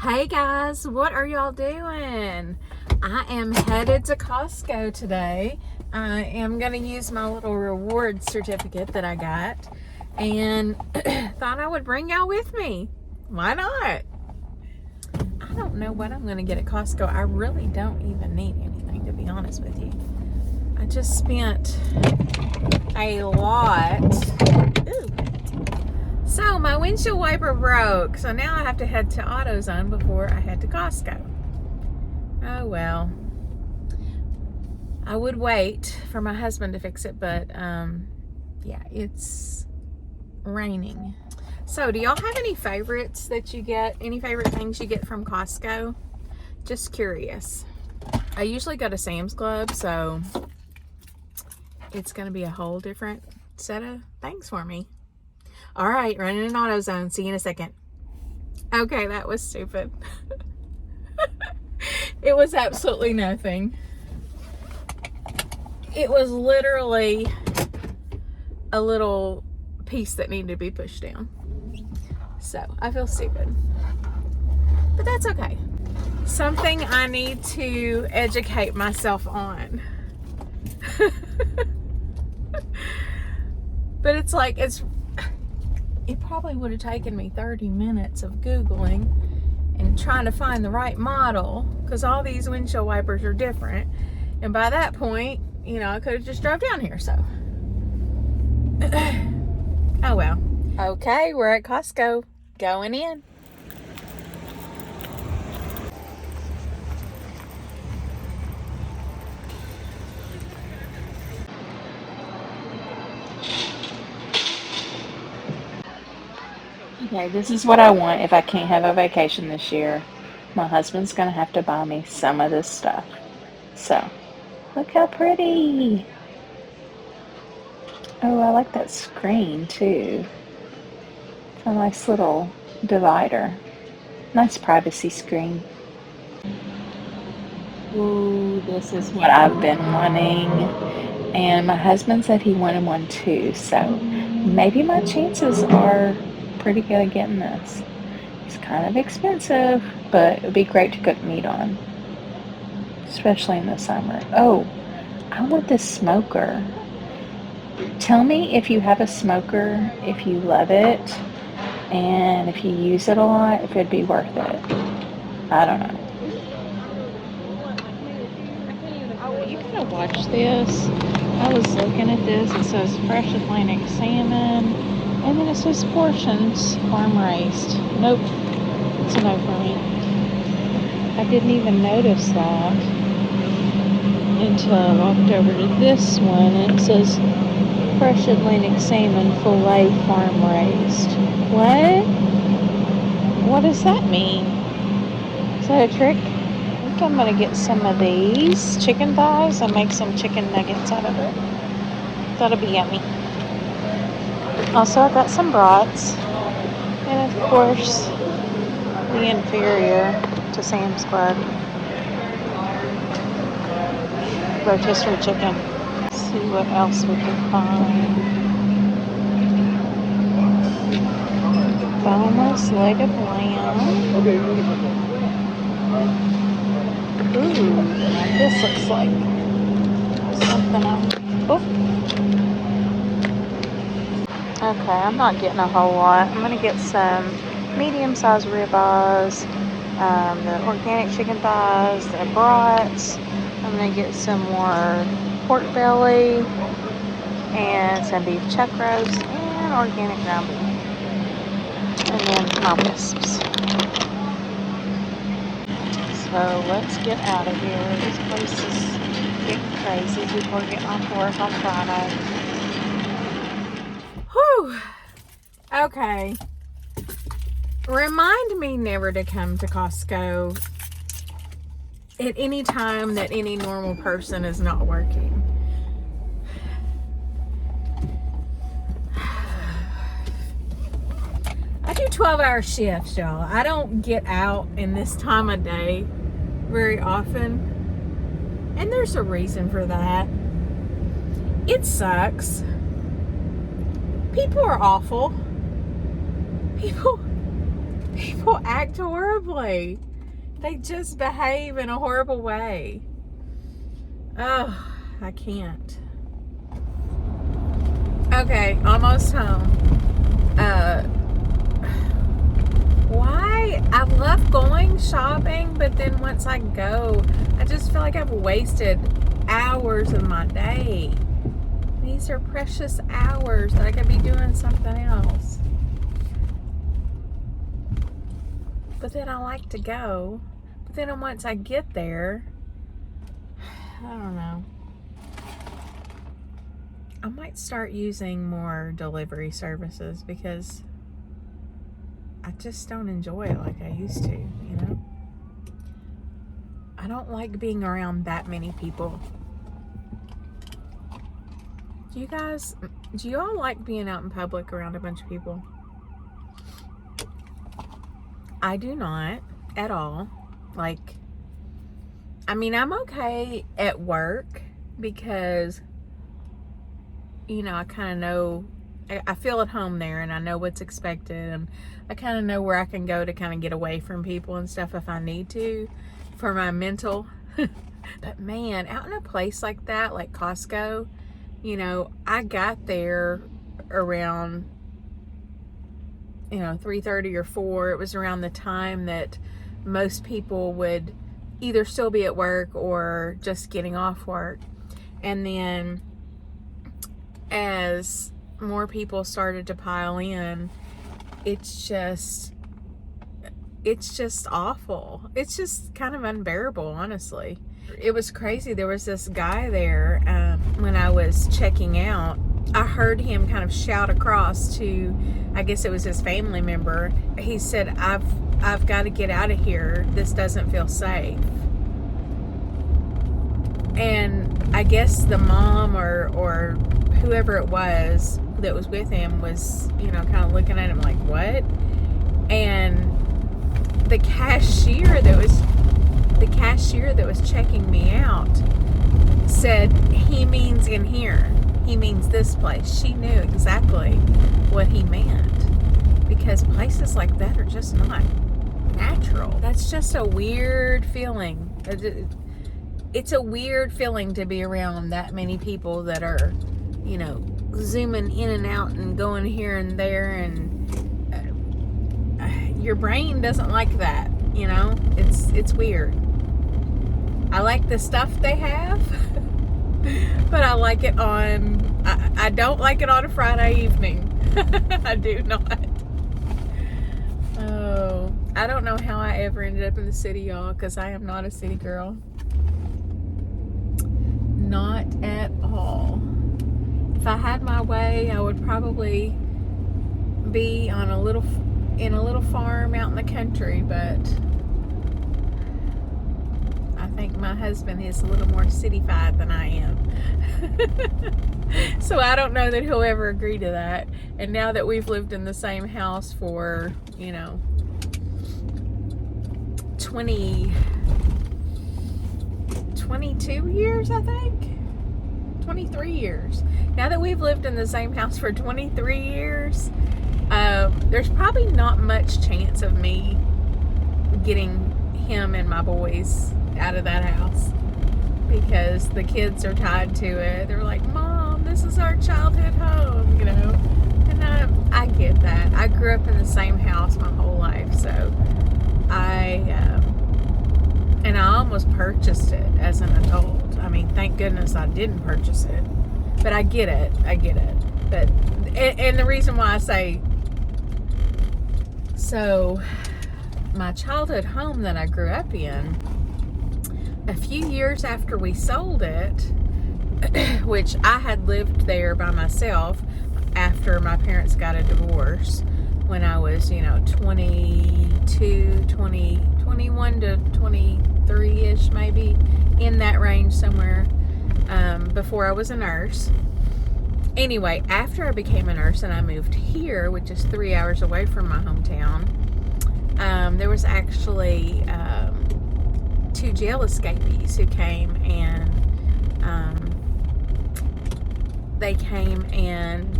Hey guys, what are y'all doing? I am headed to Costco today. I am going to use my little reward certificate that I got and thought I would bring y'all with me. Why not? I don't know what I'm going to get at Costco. I really don't even need anything, to be honest with you. I just spent a lot. Ooh. So my windshield wiper broke, so now I have to head to AutoZone before I head to Costco. Oh well. I would wait for my husband to fix it, but yeah, it's raining. So do y'all have any favorites that you get? Any favorite things you get from Costco? Just curious. I usually go to Sam's Club, so it's going to be a whole different set of things for me. All right, running in AutoZone. See you in a second. Okay, that was stupid. It was absolutely nothing. It was literally a little piece that needed to be pushed down. So, I feel stupid. But that's okay. Something I need to educate myself on. But it's like, it probably would have taken me 30 minutes of Googling and trying to find the right model, because all these windshield wipers are different. And by that point, you know, I could have just drove down here, so. Oh well. Okay, we're at Costco. Going in. Okay, this is what I want if I can't have a vacation this year. My husband's going to have to buy me some of this stuff. So, look how pretty. Oh, I like that screen too. It's a nice little divider. Nice privacy screen. Ooh, this is what I've been wanting. And my husband said he wanted one too. So, maybe my chances are pretty good at getting this. It's kind of expensive, but it would be great to cook meat on, especially in the summer. Oh, I want this smoker. Tell me if you have a smoker, if you love it, and if you use it a lot, if it'd be worth it. I don't know. You gotta watch this. I was looking at this. It says fresh Atlantic salmon, and then it says portions farm raised. Nope, it's a no for me. I didn't even notice that until I walked over to this one, and it says fresh Atlantic salmon fillet farm raised. What? What does that mean? Is that a trick? I think I'm gonna get some of these chicken thighs and make some chicken nuggets out of it. That'll be yummy. Also, I got some brats, and of course, the inferior to Sam's Club, rotisserie chicken. Let's see what else we can find. Boneless leg of lamb. Ooh, this looks like something else. Okay, I'm not getting a whole lot. I'm gonna get some medium-sized ribeyes, the organic chicken thighs, the brats. I'm gonna get some more pork belly and some beef chuck roast and organic ground beef. And then my wisps. So let's get out of here. This place is getting crazy. People are getting off work on Friday. Whew. Okay. Remind me never to come to Costco at any time that any normal person is not working. I do 12-hour shifts, y'all. I don't get out in this time of day very often. And there's a reason for that. It sucks. People are awful. People act horribly. They just behave in a horrible way. Oh, I can't. Okay, almost home. Why? I love going shopping, but then once I go, I just feel like I've wasted hours of my day. These are precious hours that I could be doing something else. But then I like to go. But then once I get there, I don't know. I might start using more delivery services because I just don't enjoy it like I used to, you know? I don't like being around that many people. Do you all like being out in public around a bunch of people? I do not at all. Like, I mean, I'm okay at work because, you know, I kind of know, I feel at home there and I know what's expected, and I kind of know where I can go to kind of get away from people and stuff if I need to for my mental. But man, out in a place like that, like Costco, you know, I got there around, you know, 3:30 or 4. It was around the time that most people would either still be at work or just getting off work. And then as more people started to pile in, it's just awful. It's just kind of unbearable, honestly. It was crazy. There was this guy there when I was checking out. I heard him kind of shout across to, I guess it was his family member. He said, I've got to get out of here. This doesn't feel safe. And I guess the mom or whoever it was that was with him was, you know, kind of looking at him like, what? And the cashier that was checking me out said, he means in here. He means this place. She knew exactly what he meant, because places like that are just not natural. That's just a weird feeling. It's a weird feeling to be around that many people that are, you know, zooming in and out and going here and there, and your brain doesn't like that, you know. It's weird. I like the stuff they have, but I like it on, I don't like it on a Friday evening. I do not. Oh, I don't know how I ever ended up in the city, y'all, because I am not a city girl. Not at all. If I had my way, I would probably be on in a little farm out in the country, but I think my husband is a little more city-fied than I am. So I don't know that he'll ever agree to that. And now that we've lived in the same house for, you know, 22 years, I think. 23 years. Now that we've lived in the same house for 23 years, there's probably not much chance of me getting him and my boys out of that house, because the kids are tied to it. They're like, Mom, this is our childhood home, you know. And I get that. I grew up in the same house my whole life, so and I almost purchased it as an adult. I mean, thank goodness I didn't purchase it. But I get it. But and the reason why I say, so my childhood home that I grew up in, a few years after we sold it, which I had lived there by myself after my parents got a divorce when I was, you know, 21 to 23-ish, maybe, in that range somewhere, before I was a nurse. Anyway, after I became a nurse and I moved here, which is 3 hours away from my hometown, there was actually 2 jail escapees who came, and they came and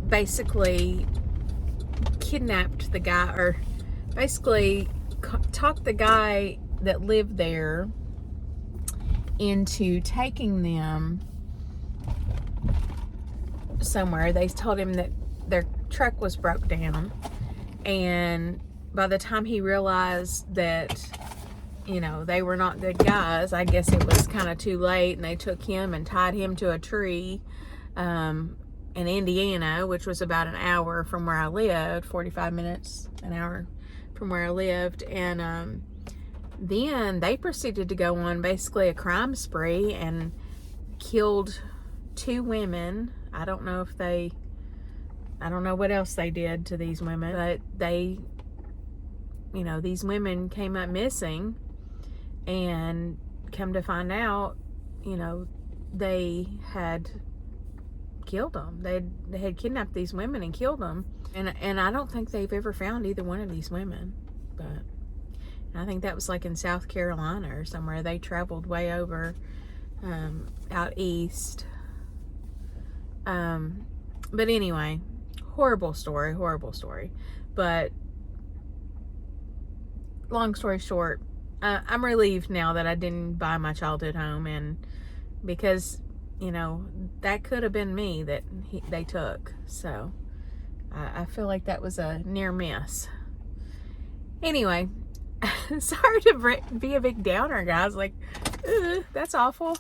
basically kidnapped the guy, or basically talked the guy that lived there into taking them somewhere. They told him that their truck was broke down, and by the time he realized that, you know, they were not good guys, I guess it was kind of too late, and they took him and tied him to a tree in Indiana, which was about an hour from where I lived, 45 minutes, an hour from where I lived. And then they proceeded to go on basically a crime spree and killed 2 women. I don't know what else they did to these women, but they, you know, these women came up missing, and come to find out, you know, they had killed them. They had kidnapped these women and killed them, and I don't think they've ever found either one of these women. But I think that was like in South Carolina or somewhere. They traveled way over out east. But anyway, horrible story. But long story short, I'm relieved now that I didn't buy my childhood home, and because, you know, that could have been me that they took. So I feel like that was a near miss. Anyway, sorry to be a big downer, guys. Like, that's awful.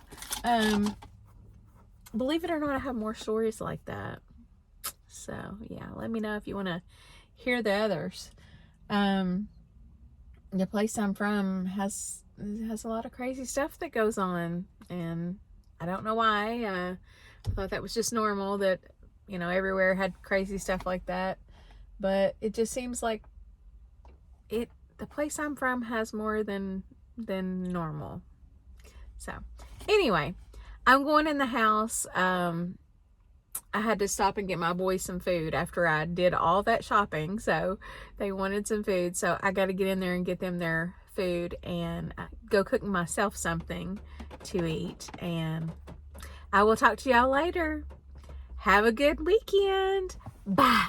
Believe it or not, I have more stories like that. So yeah, let me know if you want to hear the others. The place I'm from has a lot of crazy stuff that goes on, and I don't know why. I thought that was just normal, that, you know, everywhere had crazy stuff like that, but it just seems like the place I'm from has more than normal. So anyway, I'm going in the house. I had to stop and get my boys some food after I did all that shopping. So they wanted some food. So I got to get in there and get them their food and go cook myself something to eat. And I will talk to y'all later. Have a good weekend. Bye.